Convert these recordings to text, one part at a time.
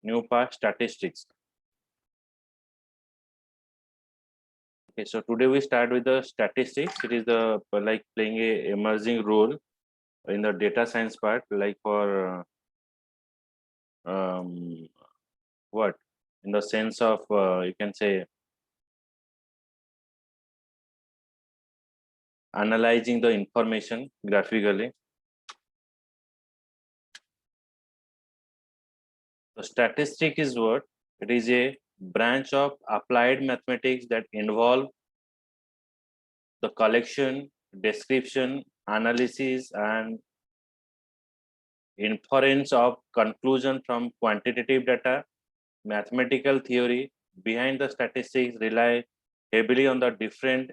New part, statistics. Okay, so today we start with the statistics. It is the like playing a emerging role in the data science part, like for what in the sense of you can say analyzing the information graphically. The statistic is what? It is a branch of applied mathematics that involve the collection, description, analysis, and inference of conclusion from quantitative data. Mathematical theory behind the statistics rely heavily on the different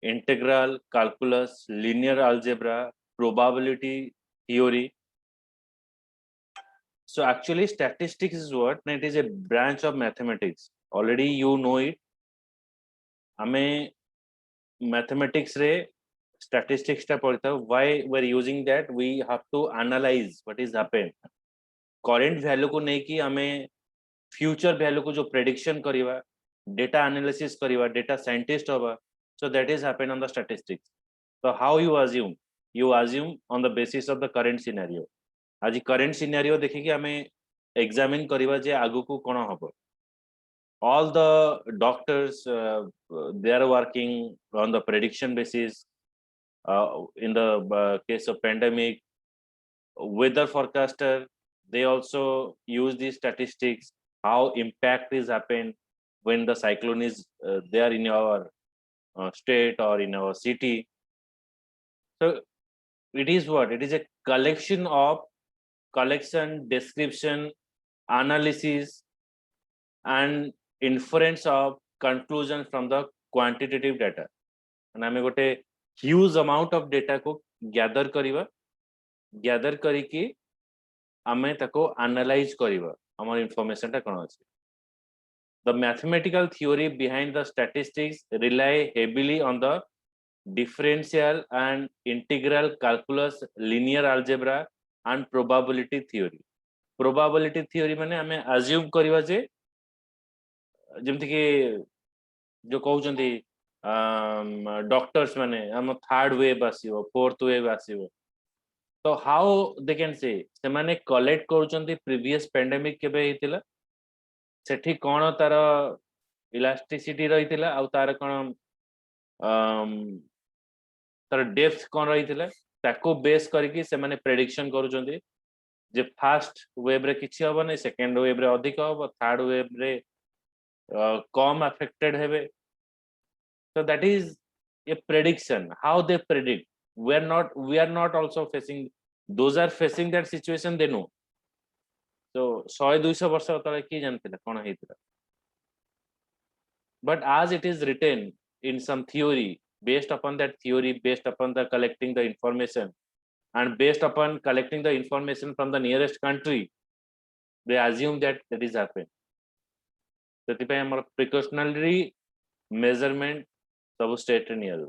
integral, calculus, linear algebra, probability theory. So actually statistics is what? It is a branch of mathematics. Already you know it. हमें mathematics रे statistics टा पढ़ता है. Why we're using that? We have to analyze what is happened. Current value को नहीं कि हमें future value को जो prediction करीबा, data analysis करीबा, data scientist होगा. So that is happen on the statistics. So how you assume? You assume on the basis of the current scenario. आज current scenario देखिए हमें examine करीबा जे आगु को कौन होगा. All the doctors they are working on the prediction basis. In the case of pandemic, weather forecaster they also use these statistics. How impact is happened when the cyclone is there in our state or in our city. So it is what? It is a collection of collection, description, analysis, and inference of conclusion from the quantitative data. And आमे गोटे huge amount of data को gather करिवा, gather करिकी आमे ताको analyze करिवा, हमार information टा कौन अछि. The mathematical theory behind the statistics rely heavily on the differential and integral calculus, linear algebra, and probability theory. Probability theory माने आमे assume करिवा जे जेमति कि जो कहउचंती डॉक्टर्स माने हम थर्ड वेव आसीबो, फोर्थ वेव आसीबो. तो हाउ दे कैन से से माने collect करूचंती previous pandemic केबे हेतिला, सेठी कोन तार इलास्टिसिटी रहितिला आ तार कोन तार डेप्थ कोन रहितिला ताको बेस करके से माने प्रेडिक्शन करूचंती जे फर्स्ट वेव रे किछि होबो नै, सेकंड वेव रे अधिक होबो, थर्ड वेव रे कम अफेक्टेड हेबे. So that is a prediction. How they predict? We are not also facing. Those are facing that situation. They know. So 100-200 वर्ष तले की जानते कौन हेतिला. But as it is written in some theory, based upon that theory, based upon the collecting the information, and based upon collecting the information from the nearest country, they assume that that is happened. ସେଥିପାଇଁ ଆମର precautionary measurement सब state near.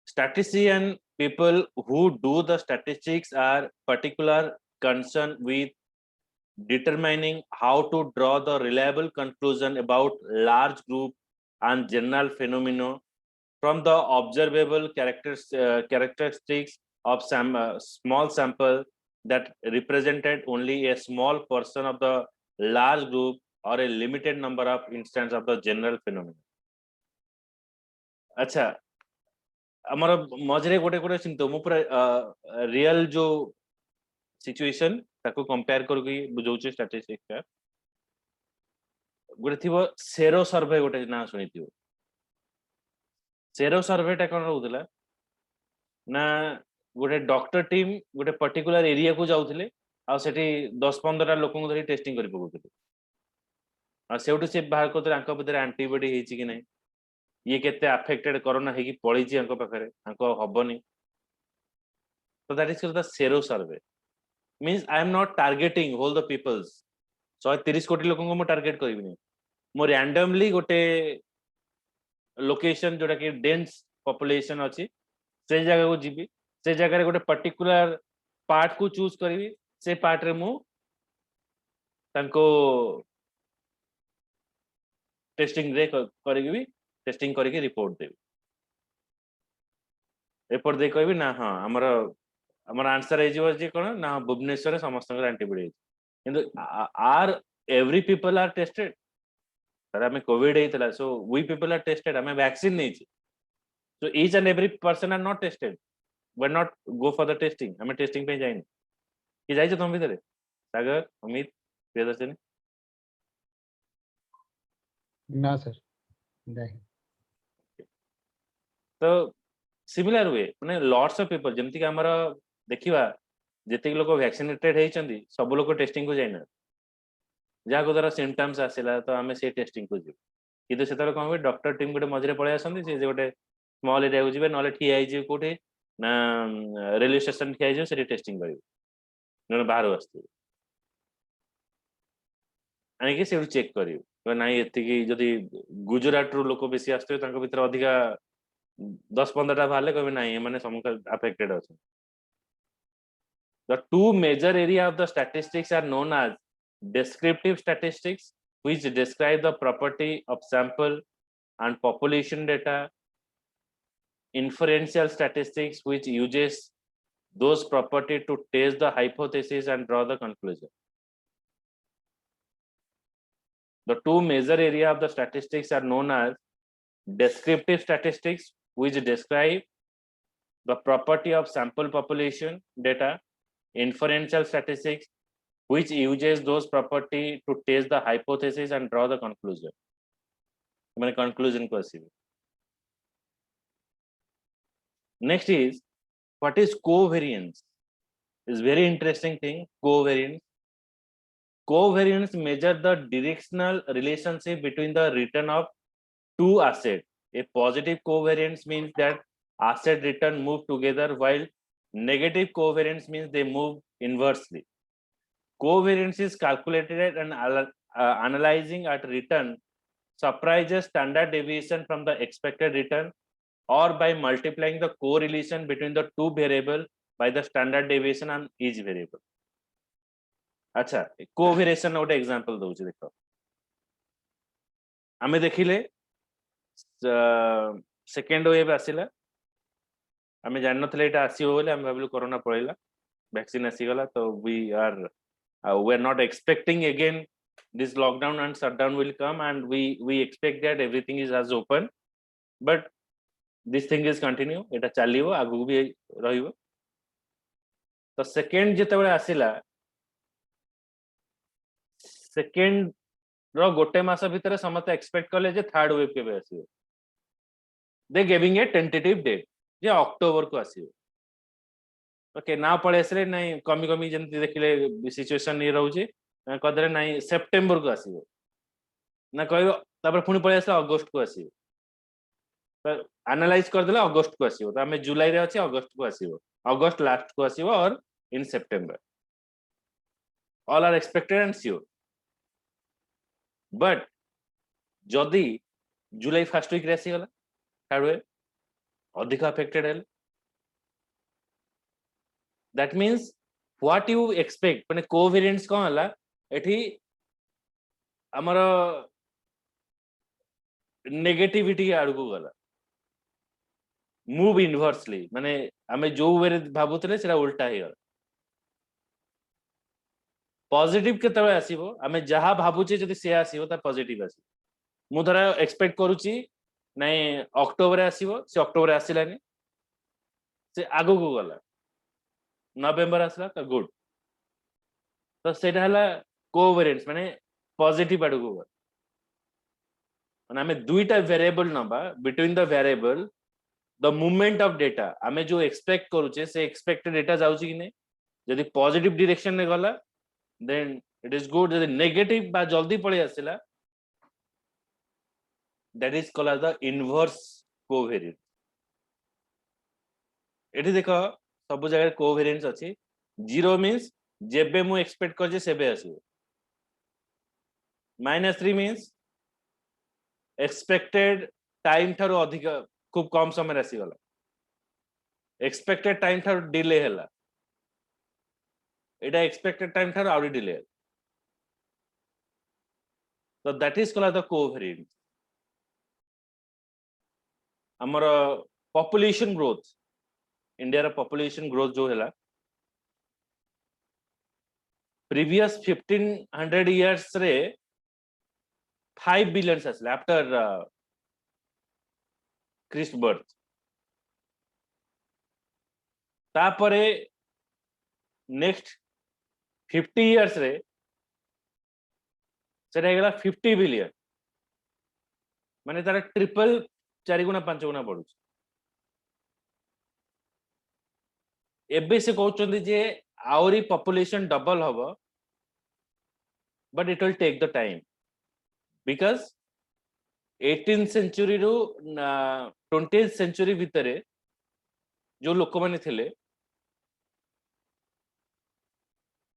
Statistician people who do the statistics are particular concerned with determining how to draw the reliable conclusion about large group and general phenomena from the observable characteristics of some small sample that represented only a small portion of the large group or a limited number of instances of the general phenomena. अच्छा ଆମର ମଝିରେ ଗୋଟେ ଗୋଟେ ଚିନ୍ତା ମୁଁ ପୁରା real जो situation ताको कंपेयर करके बुझौचे स्टैटिस्टिक्स का गोटे थिबो सेरो सर्वे गोटे ना सुनिथिबो. सेरो सर्वे टा कोन रहउतला ना गोटे डॉक्टर टीम गोटे पर्टिकुलर एरिया को जाउथिले आ सेठी 10-15 लोकन धरि टेस्टिंग करि पगुथिले आ सेउटु से बाहर कोतरे आंका भीतर एंटीबॉडी हेछि कि नै, ये केते अफेक्टेड कोरोना हेकी पळीची अंक पाखरे अंक हबनी. So that is called the sero survey. Means I am not targeting all the peoples. 130 कोटी लोकन को मो टारगेट करिबिनी. मो रैंडमली गोटे लोकेशन जोटा कि डेंस पॉपुलेशन अछि से जगह को जीबी, से जगह रे गोटे पर्टिकुलर पार्ट को चूज करिवि, से पार्ट रे मो तांको टेस्टिंग रे करके भी टेस्टिंग करके रिपोर्ट देबी रिपोर्ट दे कहबी ना हाँ हमर हमर आंसर है जे कोन ना भुवनेश्वर समस्त एंटीबॉडी किंतु are every people are tested sir हमें कोविड हेतला so we people are tested हमें वैक्सीन नहीं छी so each and every person are not tested we're not go for the testing हमें टेस्टिंग पे जाइनी कि जाइछ तुम भीतर सागर अमित प्रियदर्शनी ना सर नहीं तो सिमिलर वे माने लॉट्स ऑफ पीपल जेमति कि हमर देखिबा जेते लोक वैक्सीनेटेड हेचंदी सब लोक टेस्टिंग को जाइना जहाँ को द्वारा सिम्पटम्स आसिला तो आमे से टेस्टिंग को जीव किंतु सेतर कोन डॉक्टर टीम गोटे मझरे पळे आसंदी से गोटे स्मॉल एरिया को जीवे नले ठिया आइ कोठे ना रेलवे स्टेशन ठिया आइ से टेस्टिंग करिवे न बाहर आस्ते आनिके से चेक करिवे नाइ एतिकी जदी गुजरात रो लोक बेसी आस्ते तांको भितर अधिका 10-15 बाहरले कहबे नाइ माने समका अफेक्टेड अछि The two major area of the statistics are known as descriptive statistics, which describe the property of sample and population data, inferential statistics, which uses those property to test the hypothesis and draw the conclusion. The two major area of the statistics are known as descriptive statistics, which describe the property of sample population data, inferential statistics, which uses those property to test the hypothesis and draw the conclusion. मैंने conclusion को आसिबे next is what is covariance is very interesting thing covariance measure the directional relationship between the return of two assets a positive covariance means that asset return move together while negative covariance means they move inversely covariance is calculated and analyzing at return surprises standard deviation from the expected return or by multiplying the correlation between the two variable by the standard deviation on each variable अच्छा कोवेरिएशन गोटे example दउछि देखो आमे देखिले second wave आसिला आमे जान नथले एटा आसीबो बोले आमे भाबिलु corona पळैला vaccine आसी गला तो we are not expecting again this lockdown and shutdown will come and we expect that everything is as open but this thing is continue eta chalibo agu भी रहिबो तो सेकेंड जेतेबेले आसिला सेकेंड रो गोटे मास भितर समस्त expect करले जे third wave केबे आसीबो they giving a tentative date जे अक्टोबर को आसीबो ओके ना पळे आसले नै कमी कमी जेंति देखिले सिचुएशन नि रहउची कदरे नै सेप्टेम्बर को आसीबो ना कहबो तापर पुनी पळे आसला अगस्त को आसीबो तो एनालाइज कर देला अगस्त को आसीबो तो हमें जुलाई रे अछि अगस्त को आसीबो अगस्त लास्ट को आसीबो और in September all are expected and sure but जदी जुलाई फर्स्ट वीक रे आसी गला थर्ड वेव अधिक अफेक्टेड है that means what you expect माने कोवेरिएंस कोन हला एठी हमर नेगेटिविटी आड़ को गला मूव इनवर्सली माने आमे जो वे भाबुतले सेरा उल्टा हे गला पॉजिटिव केतबे आसीबो आमे जहा भाबुचे जदी से आसीबो त पॉजिटिव आसी मु धरा एक्सपेक्ट करूची नै अक्टोबर आसीबो से अक्टोबर आसिलानी से आगो को गला नवंबर आसला त गुड तो सेटा हला कोवेरिएंस माने पॉजिटिव आड़ को माने आमे दुईटा वेरिएबल नबा between the variable the movement of data आमे जो एक्सपेक्ट करूचे से एक्सपेक्टेड डेटा जाउची कि नै जदी पॉजिटिव डायरेक्शन में गला देन इट इज गुड जदी नेगेटिव बा जल्दी पळे आसिला that is called as the inverse covariance एठी देखो सब जगह कोवेरिएंस अछि जीरो मींस जेबे मु एक्सपेक्ट करजे सेबे आसीबो -3 मींस एक्सपेक्टेड टाइम थारो अधिक खूब कम समय आसी गला एक्सपेक्टेड टाइम थारो डिले हैला एटा एक्सपेक्टेड टाइम थारो आउरी delay So that is called the covariance. ଆମର population growth, India ର population growth जो ହେଲା previous 1500 years रे 5 billion ଆସିଲା after Christ birth. तापरे next 50 years रे सेटा हेगला 50 billion. माने तार ट्रिपल 4 गुना 5 गुना बढ़ुଛି. एबे से कहउचंदी जे आउरी पॉपुलेशन डबल हबो, but it will take the time because 18th century रू 20th century भितरे जो लोक माने थिले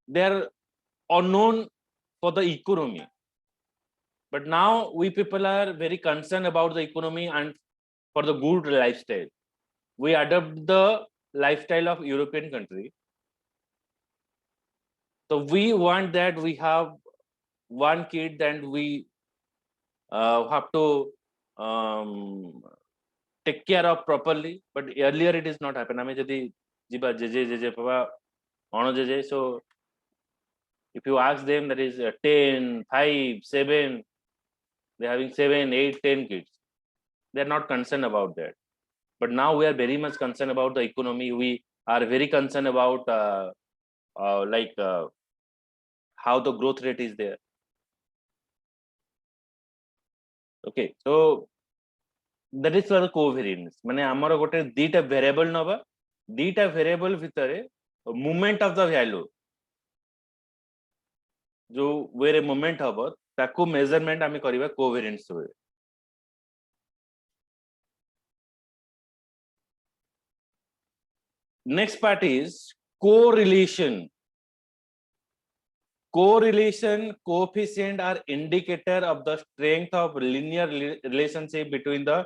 they are unknown for the economy, but now we people are very concerned about the economy and for the good lifestyle. We adopt the lifestyle of European country. So we want that we have one kid and we have to take care of properly, but earlier it is not happen. Ame jodi jiba jeje papa ono jeje, so if you ask them, that is 10 5 7, they're having 7 8 10 kids. They're not concerned about that. But now we are very much concerned about the economy. We are very concerned about how the growth rate is there. Okay, so that is the covariance. माने हमर गोटे दीटा variable नबा, दीटा variable भितरे movement of the value जो where a moment हबो ताको measurement आमे करिवा covariance way. Next part is correlation. Correlation coefficient are indicator of the strength of linear relationship between the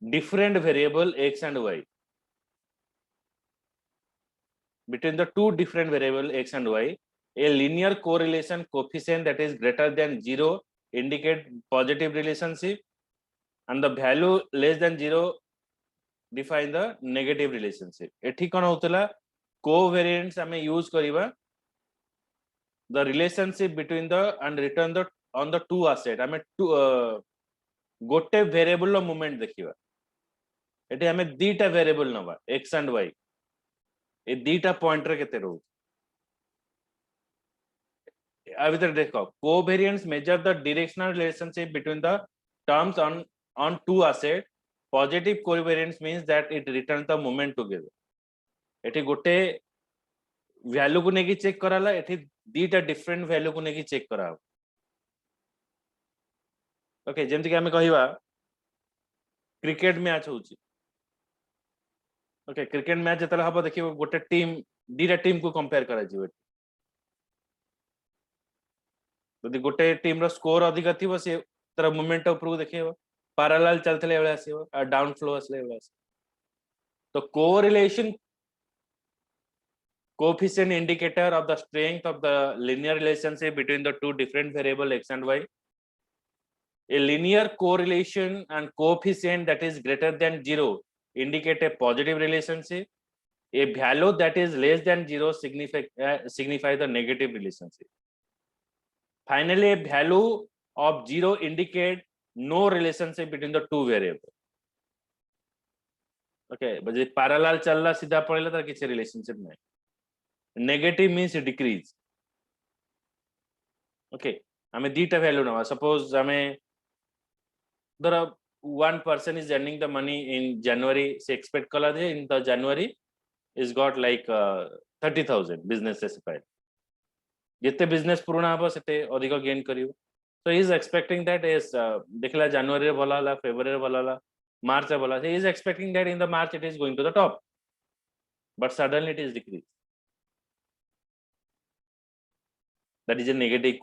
different variable x and y. Between the two different variable x and y, a linear correlation coefficient that is greater than 0 indicate positive relationship, and the value less than 0 define the negative relationship. एठी कोन होतला covariance हमें use करिवा the relationship between the and return the on the two asset. हमें गोटे variable लो movement देखिवा. एठी हमें दीटा variable नबा x and y. ए दीटा पॉइंट रे केते रहू. आ भीतर देखो covariance measure the directional relationship between the terms on two asset. Positive covariance means that it returns the moment together. एठी गोटे वैल्यू को नेकी चेक कराला, एठी दीटा डिफरेंट वैल्यू को नेकी चेक करा. ओके, जेमति कि हमें कहिवा क्रिकेट मैच होची. ओके, क्रिकेट मैच जतला हबो देखियो गोटे टीम दीटा टीम को कंपेयर करा जिवो. यदि गोटे टीम रो स्कोर अधिक थिबो से तर मोमेंट ऊपर देखियो पैरेलल चलतले एवला आसीबो आ डाउन फ्लो असले एवला. तो correlation coefficient indicator of the strength of the linear relationship between the two different variable x and y. A linear correlation and coefficient that is greater than 0 indicate a positive relationship. A value that is less than 0 signify the negative relationship. Finally, a value of 0 indicate no relationship between the two variables. Okay, but if parallel चलला सीधा पड़ेला तर किसी relationship नहीं. Negative means decrease. Okay, हमें दीटा value ना. Suppose हमें there one person is earning the money in January. से expect कला दे in the January is got like 30,000 business specified. जितने business पुराना हबो सेते अधिक gain करियो. So he is expecting that is देखला January रे भला ला, February रे भला ला, March रे भला. He is expecting that in the March it is going to the top, but suddenly it is decreased. That is a negative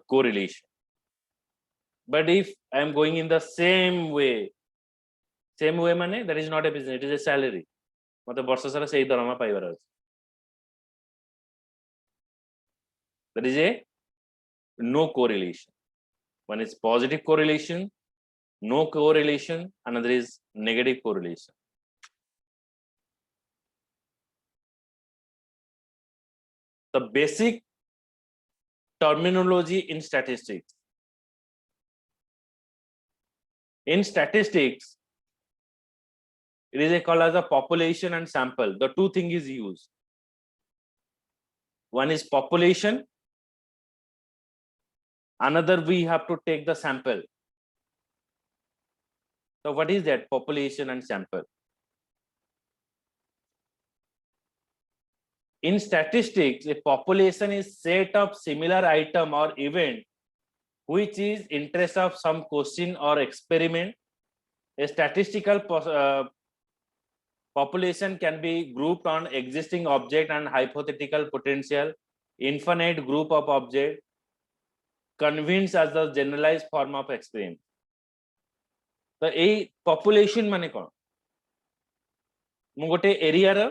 correlation. But if I am going in the same way माने that is not a business, it is a salary. मतलब वर्ष सारा सही दरमा पाइबार अछि. That is a no correlation. One is positive correlation, no correlation, another is negative correlation. The basic terminology in statistics. In statistics, it is called as a population and sample. The two things is used. One is population, another we have to take the sample. So what is that population and sample? In statistics, a population is set of similar item or event which is interest of some question or experiment. A statistical population can be grouped on existing object and hypothetical potential, infinite group of object, convinced as the generalized form of experiment. तो ए population माने कौन? मु गोटे area रो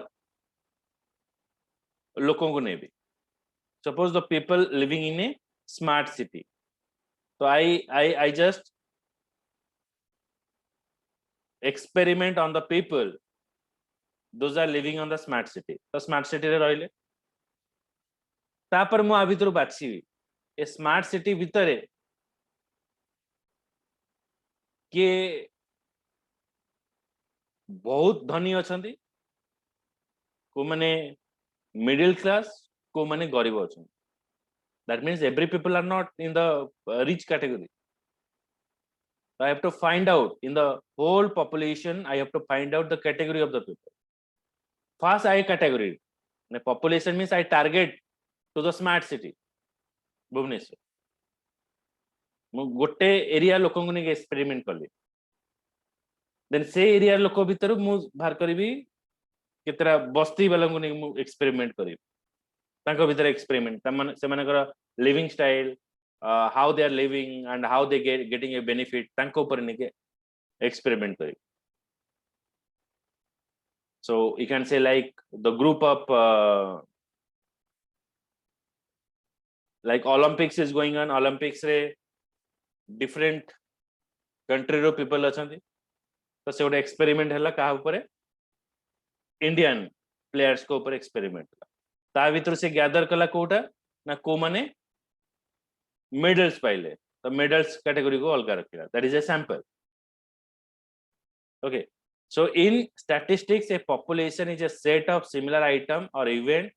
लोकों को नेबी. Suppose the people living in a smart city. So I just experiment on the people. Those are living on the smart city. तो smart city रे रहिले. तापर मु आ भितर बाछिबी. ए smart city भितरे किए बहुत धनी अछंती, को माने middle class, को माने गरीब अछंती. That means every people are not in the rich category. So I have to find out in the whole population, I have to find out the category of the people. First I category. The population means I target to the smart city. Bhubaneswar. मु गोटे area लोकों को ने experiment करली. Then से area लोक भितर मु बाहर करबी केतरा बस्ती वाला को ने मु एक्सपेरिमेंट करबी. तांको भितर एक्सपेरिमेंट तमन से मानकर living style, how they are living and how they getting a benefit, तांको ऊपर ने के एक्सपेरिमेंट करबी. So you can say like the group of like Olympics is going on. Olympics रे different country रो people अछंती. तो से गोटे एक्सपेरिमेंट हला का ऊपर इंडियन प्लेयर्स को ऊपर एक्सपेरिमेंट ता भितर से गैदर कला कोटा ना को माने मेडल्स पाइले. तो मेडल्स कैटेगरी को अलग रखिला. That is a sample. Okay. So in statistics, a population is a set of similar item or event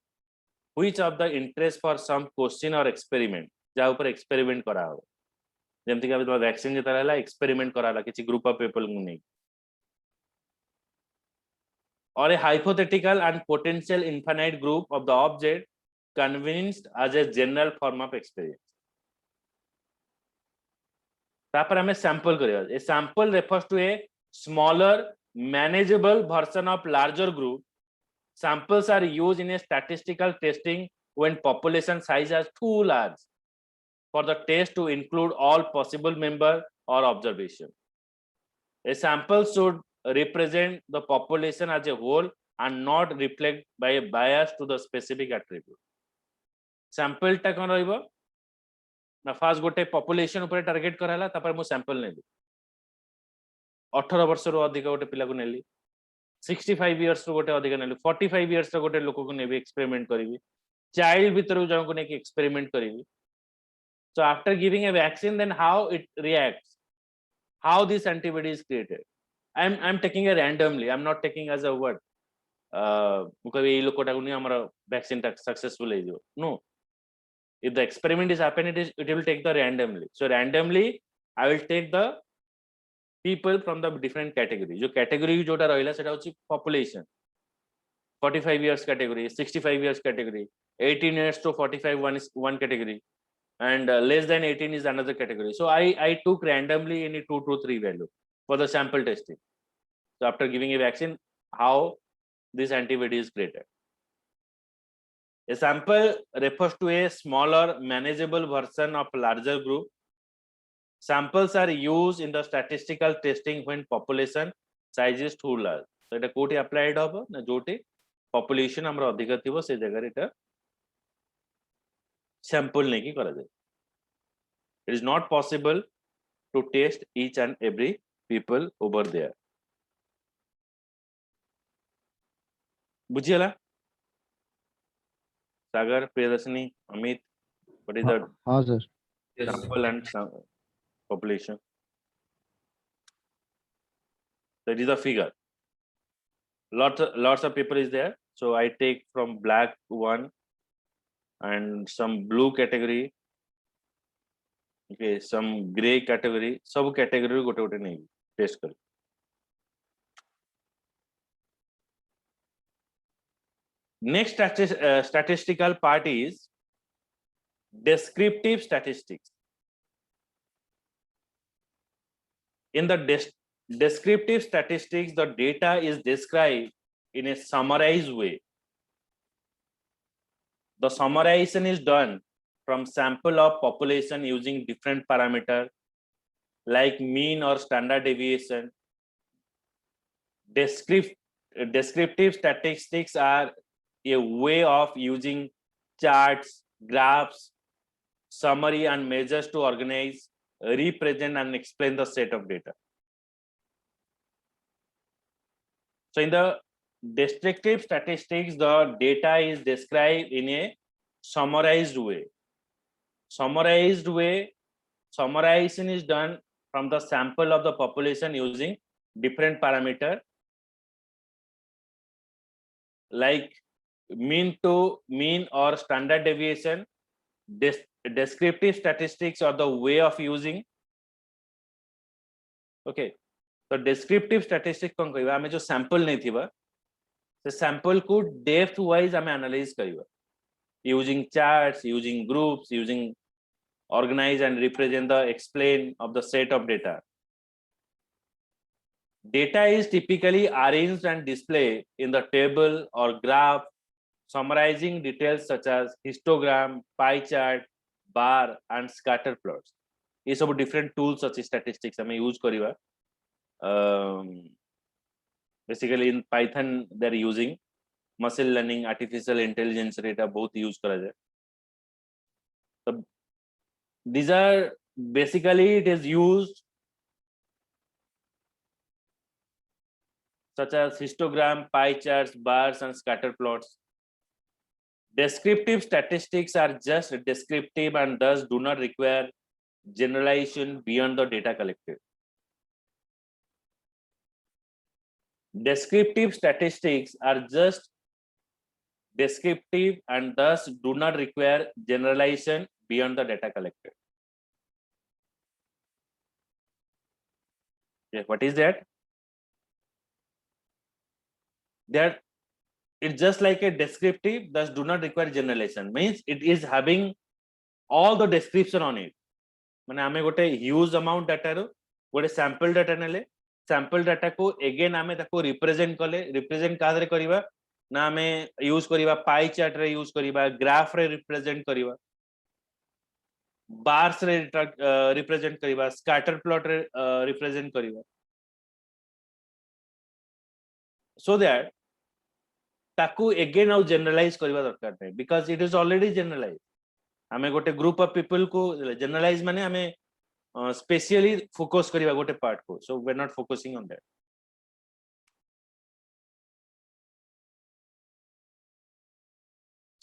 which of the interest for some question or experiment. जा ऊपर experiment करा हो. जेमति कि अभी वैक्सीन जता रहला experiment कराला किसी group of people को नहीं. Or a hypothetical and potential infinite group of the object convinced as a general form of experience. तापर हमें sample करिया. A sample refers to a smaller manageable version of larger group. Samples are used in a statistical testing when population size is too large for the test to include all possible member or observation. A sample should represent the population as a whole and not reflect by a bias to the specific attribute. Sample टा कौन रहिबो ना fast गोटे population ऊपर target कराला तापर मु sample नेली. 18 वर्ष रो अधिक गोटे पिला को नेली. 65 इयर्स रो गोटे अधिक नेली. 45 इयर्स रो गोटे लोक को नेबी एक्सपेरिमेंट करिवि. चाइल्ड भीतर जन को ने कि experiment करिवि. So after giving a vaccine, then how it reacts, how this antibody is created. I'm taking it randomly. I'm not taking as a word. Because ये लोग कोटा कुनी हमारा vaccine successful है जो. No. If the experiment is happening, it will take the randomly. So randomly, I will take the people from the different category. जो category जोटा रहिला सेटा होची population. 45 years category, 65 years category, 18 years to 45 one category, and less than 18 is another category. So I took randomly any 2 to 3 value for the sample testing. So after giving a vaccine, how this antibody is created. A sample refers to a smaller manageable version of larger group. Samples are used in the statistical testing when population size is too large. So it कोटी applied होबो ना जोटी population हमर अधिक थिबो से जगह रे एटा sample नहीं की करा जाए. It is not possible to test each and every people over there. बुझियला? Sagar, Priyadarshini, Amit, what is the हाँ sir. sample and population? That is a figure. Lots of people is there. So I take from black one and some blue category. Okay, some gray category. सब category गोटे गोटे नहीं test कर. Next statistical part is descriptive statistics. In the descriptive statistics, the data is described in a summarized way. The summarization is done from sample of population using different parameters like mean or standard deviation. Descriptive statistics are a way of using charts, graphs, summary and measures to organize, represent and explain the set of data. So in the descriptive statistics, the data is described in a summarized way. Summarization is done from the sample of the population using different parameters like mean or standard deviation. Descriptive statistics are the way of using. Okay, so descriptive statistics कौन कहिबा हमें जो sample नहीं थीबा से sample को depth wise हमें analyze करिबा using charts, using groups, using organize and represent the explain of the set of data. Data is typically arranged and displayed in the table or graph, summarizing details such as histogram, pie chart, bar, and scatter plots. ये सब different tools अच्छी statistics हमें use करिबा. Basically in Python they're using machine learning, artificial intelligence data both use करा जाए. So these are basically it is used such as histogram, pie charts, bars, and scatter plots. Descriptive statistics are just descriptive and thus do not require generalization beyond the data collected. Descriptive statistics are just descriptive and thus do not require generalization beyond the data collected. Yeah, what is that? That it's just like a descriptive, thus do not require generalization. Means it is having all the description on it. माने आमे गोटे huge amount data रो गोटे sample data नेले sample data को again आमे ताको represent कले represent Kadre करिबा ना आमे यूज करिबा पाई चार्ट रे यूज करिबा ग्राफ रे रिप्रेजेंट करिबा बार्स रे रिप्रेजेंट करिबा स्कैटर प्लॉट रे रिप्रेजेंट करिबा सो दैट ताको अगेन आउ जनरलाइज करिबा दरकार नै because it is already generalise हमें गोटे ग्रुप ऑफ पीपल को जनरलाइज माने हमें स्पेशली फोकस करिबा गोटे पार्ट को so we are not focusing on that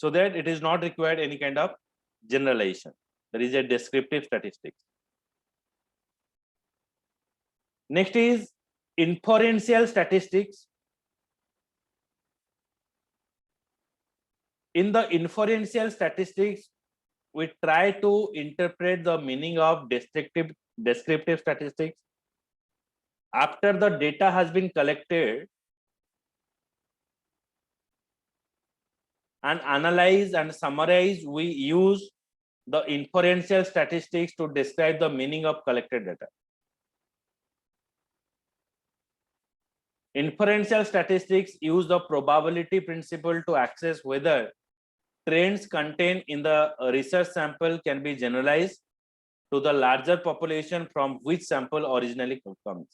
so that it is not required any kind of generalization. There is a descriptive statistics. Next is inferential statistics. In the inferential statistics, we try to interpret the meaning of descriptive statistics. After the data has been collected and analyzed and summarized, we use the inferential statistics to describe the meaning of collected data. Inferential statistics use the probability principle to assess whether trends contained in the research sample can be generalized to the larger population from which sample originally comes.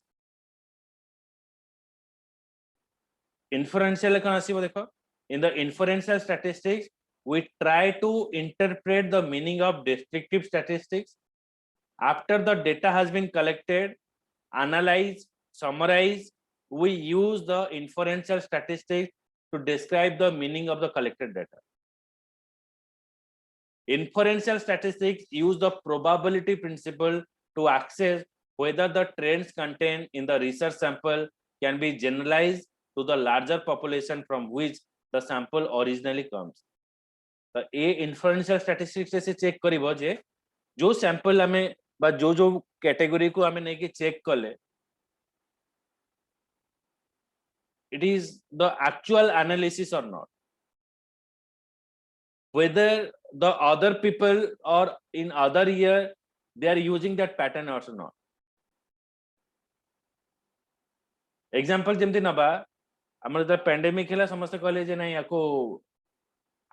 Inferential कौन सी वो देखो? In the inferential statistics, we try to interpret the meaning of descriptive statistics. After the data has been collected, analyzed, summarized, we use the inferential statistics to describe the meaning of the collected data. Inferential statistics use the probability principle to assess whether the trends contained in the research sample can be generalized to the larger population from which the sample originally comes. तो ये inferential statistics से check करिबो जे जो sample हमें बा जो category को हमें नहीं कि चेक कले, it is the actual analysis or not, whether the other people or in other year they are using that pattern or not. Example जेमती नबा हमर द pandemic ହେଲା समस्त कहले जे नहीं याको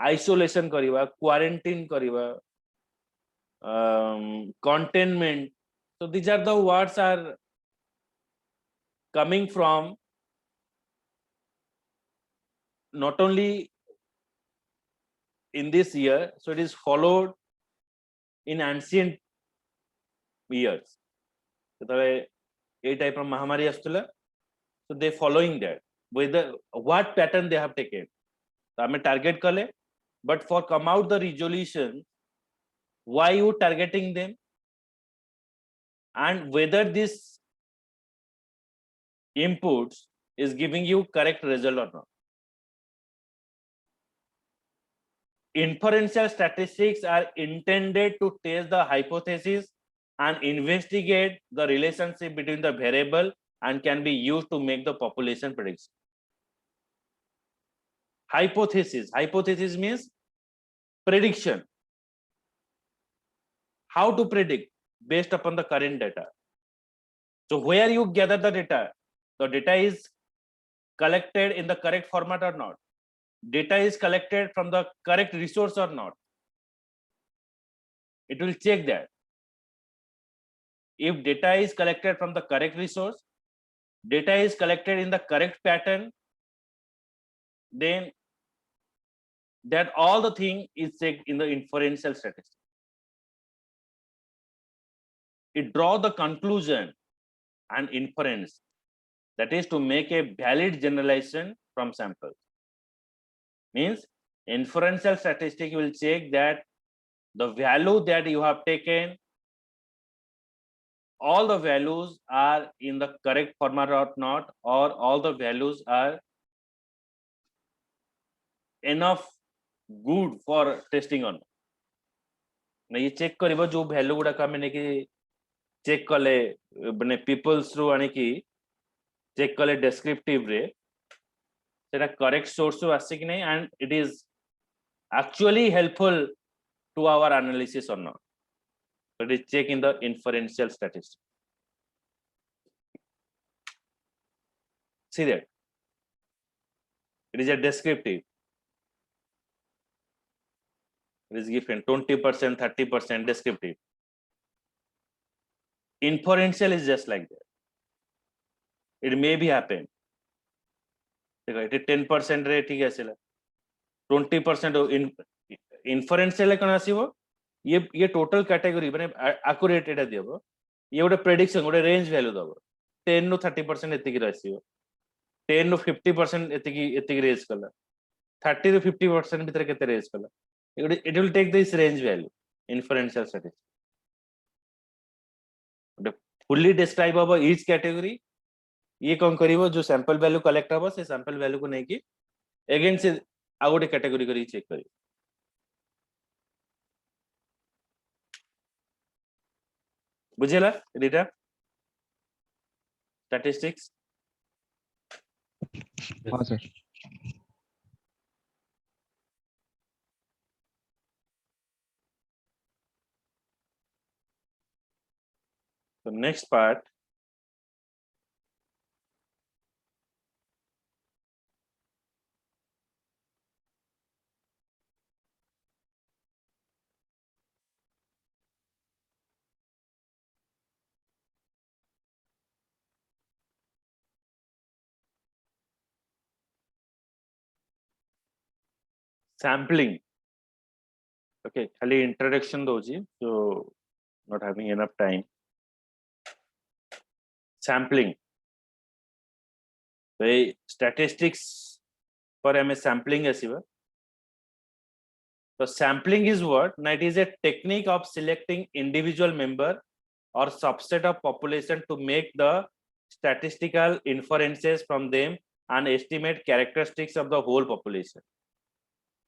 isolation करिवा, quarantine करिवा, containment. So these are the words are coming from not only in this year, so it is followed in ancient years. So a type of Mahamari Astula, so they following that, whether what pattern they have taken. So I'm a target kale, but for come out the resolution, why you targeting them, and whether this inputs is giving you correct result or not. Inferential statistics are intended to test the hypothesis and investigate the relationship between the variable and can be used to make the population prediction. Hypothesis means prediction. How to predict based upon the current data. So where you gather the data is collected in the correct format or not. Data is collected from the correct resource or not. It will check that. If data is collected from the correct resource, data is collected in the correct pattern, then that all the thing is checked in the inferential statistics. It draws the conclusion and inference, that is to make a valid generalization from samples. Means inferential statistic will check that the value that you have taken, all the values are in the correct format or not, or all the values are enough good for testing or not. ना ये check करिबो जो value गुडा का मैंने कि check कले बने peoples रु आने की चेक कले descriptive रे सेटा correct source रु आसे कि नहीं, and it is actually helpful to our analysis or not. So it is check in the inferential statistics. See that it is a descriptive. It is given 20%, 30% descriptive. Inferential is just like that. It may be happen. It is 10% rate ठीक है चला. 20% inferential है कौन आसी वो? ये total category बने accurate एटा दिया वो. ये उड़े prediction उड़े range value दो वो. 10 no 30% इतनी की राशि वो. 10 no 50% इतनी की raise कला. 30 to 50% भीतर कितने raise कला. It will take this range value. Inferential statistics. Fully describe about each category. ये कौन करिवो जो sample value collect हबो से sample value को नहीं की again से आउटे category करी check करी. बुझेला data statistics. हाँ sir. So next part, sampling. Okay, खाली introduction दो जी, so not having enough time. Sampling. So statistics for hame sampling asiba. So sampling is what? It is a technique of selecting individual member or subset of population to make the statistical inferences from them and estimate characteristics of the whole population.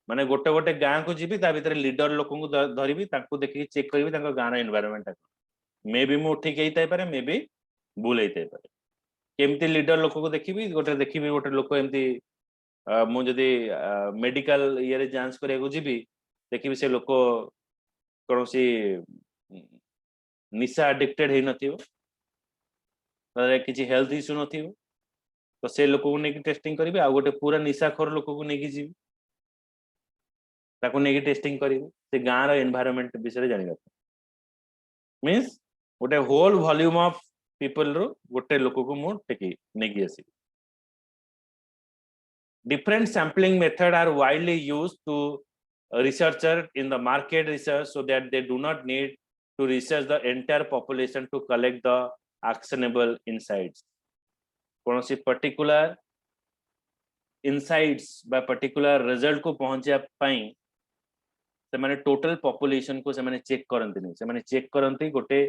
माने गोटे गोटे गाँ को जीवी ता भीतर leader लोक को धरिबी तांको देखि चेक करबी तांको गाँ रो एनवायरनमेंट मे बी मु ठीक हेइतै पारे मे बी भूल हेइतै पारे केमती लीडर लोक को देखिबी गोटे लोक एमती मु जदी मेडिकल ये रे जांच करे को जीवी देखिबी से लोक कोनोसी निशा एडिक्टेड हे नथिबो तारे किछि हेल्थ इश्यू नथिबो तो से लोक को नेकी टेस्टिंग करबी आ गोटे पूरा निशाखोर लोक को नेकी जीवी ताको नेकी टेस्टिंग करिवे से गाँ रो एनवायरनमेंट विषय जानि रख मींस गोटे होल वॉल्यूम ऑफ पीपल रो गोटे लोक को मु टेकी नेकी आसी different sampling method are widely used to researcher in the market research so that they do not need to research the entire population to collect the actionable insights कोनोसी particular insights by particular result को पहुंचे पाई से माने total population को से माने check करंती नहीं से माने चेक करंती गोटे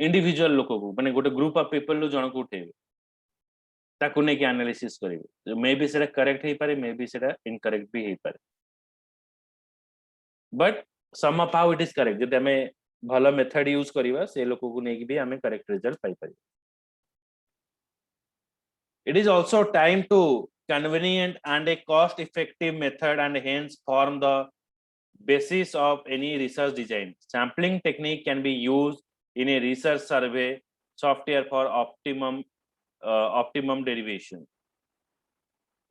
इंडिविजुअल लोक को माने गोटे ग्रुप ऑफ पीपल लो जण को उठेबे ताकू ने की एनालिसिस करिवे मे बी सेटा करेक्ट हे पारे मे बी सेटा इनकरेक्ट भी हे पारे but some of how it is correct जदि हमें भलो मेथड यूज करिवा से लोक को ने की भी हमें करेक्ट रिजल्ट पाई पारे it is also time to convenient and a cost effective method and hence form the basis of any research design. Sampling technique can be used in a research survey software for optimum derivation.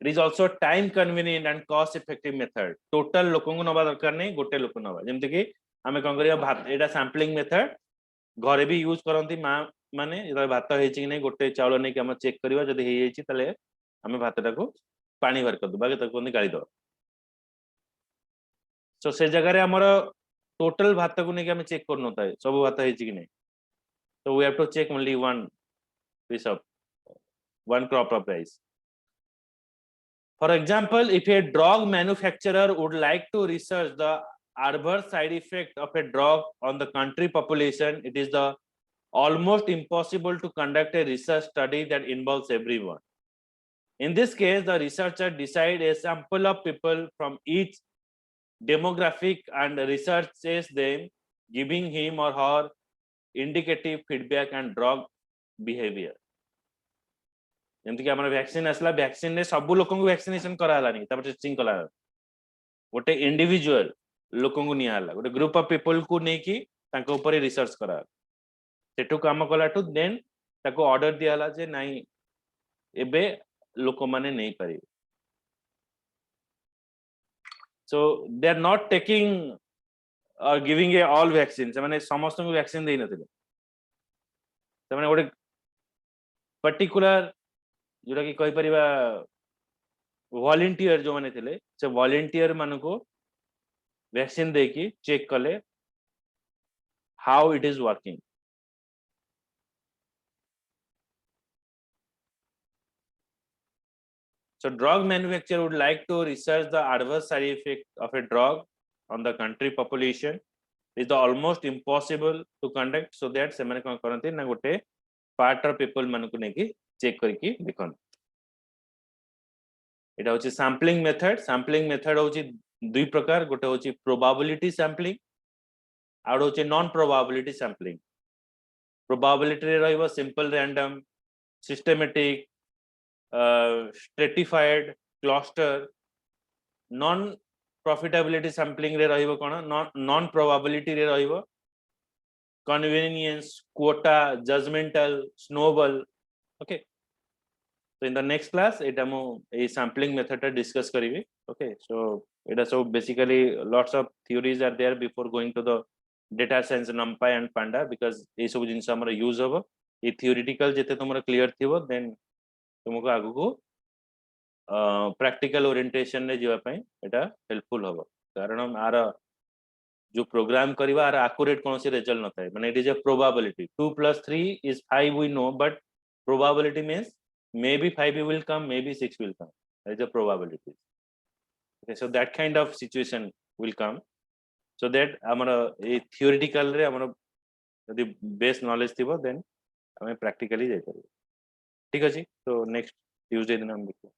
It is also time convenient and cost effective method. Total लोकों को नवा दरकार नहीं गोटे लोक नवा जेमते कि हमें कौन करिया भात एटा सैम्पलिंग मेथड घरे भी यूज करंती मां माने जदि भात हेछि कि नै गोटे चावल नै कि हम चेक करबा जदि हे हेछि तले हमें भातटा को पानी भर कर दबा के तको गाली दो सो से जगह रे हमर टोटल भात को नै कि हम चेक करनो ताय सब भात हेछि कि नै so we have to check only one piece of one crop of rice. For example, if a drug manufacturer would like to research the adverse side effect of a drug on the country population, it is the almost impossible to conduct a research study that involves everyone. In this case, the researcher decides a sample of people from each demographic and researches them, giving him or her indicative feedback and drug behavior. जेमति कि हमर vaccine असला vaccine ने सब लोगों को vaccination कराला नहीं तब टेस्टिंग कला गोटे इंडिविजुअल लोगों को नियाला गोटे ग्रुप ऑफ पीपल को नै कि तांको ऊपर रिसर्च करा सेटू काम कलाटू देन ताको ऑर्डर दियाला जे नाही एबे लोक माने नै पारि so they are not taking or giving a all vaccine से माने समस्त को वैक्सीन देई नथिले से माने गोटे पर्टिकुलर जोटा कि कहि परिबा वॉलंटियर जो माने थिले से वॉलंटियर मान को वैक्सीन दे की चेक कले how it is working so drug manufacturer would like to research the adverse side effect of a drug on the country population is the almost impossible to conduct so that se mane kon karanti na gote part of people मान को नेकी check करके देखन एटा होची sampling method होची दुई प्रकार गोटे होची प्रोबेबिलिटी सैम्पलिंग आउट होची नॉन प्रोबेबिलिटी सैम्पलिंग प्रोबेबिलिटी रे रहइबो simple random systematic stratified cluster non profitability sampling रे रहइबो कोन नॉन प्रोबेबिलिटी रे रहइबो convenience quota judgmental snowball okay so in the next class eta mo a sampling method ta discuss karibi okay so eta so basically lots of theories are there before going to the data science numpy and panda because ei सब जिंस हमर use होबो ए theoretical जते तुमरा clear थिबो then तुमको आगु को practical orientation ने जीवा पई एटा हेल्पफुल होबो कारण आर जो प्रोग्राम करवा आर accurate कौन सी रिजल्ट नता है माने it is a probability 2 + 3 is 5 we know but probability means maybe 5 will come maybe 6 will come that is a probability okay so that kind of situation will come so that amara a theoretical रे amara यदि base knowledge थिबो then हमें practically जाई परिबो ठीक अछि तो next Tuesday दिन हम देखो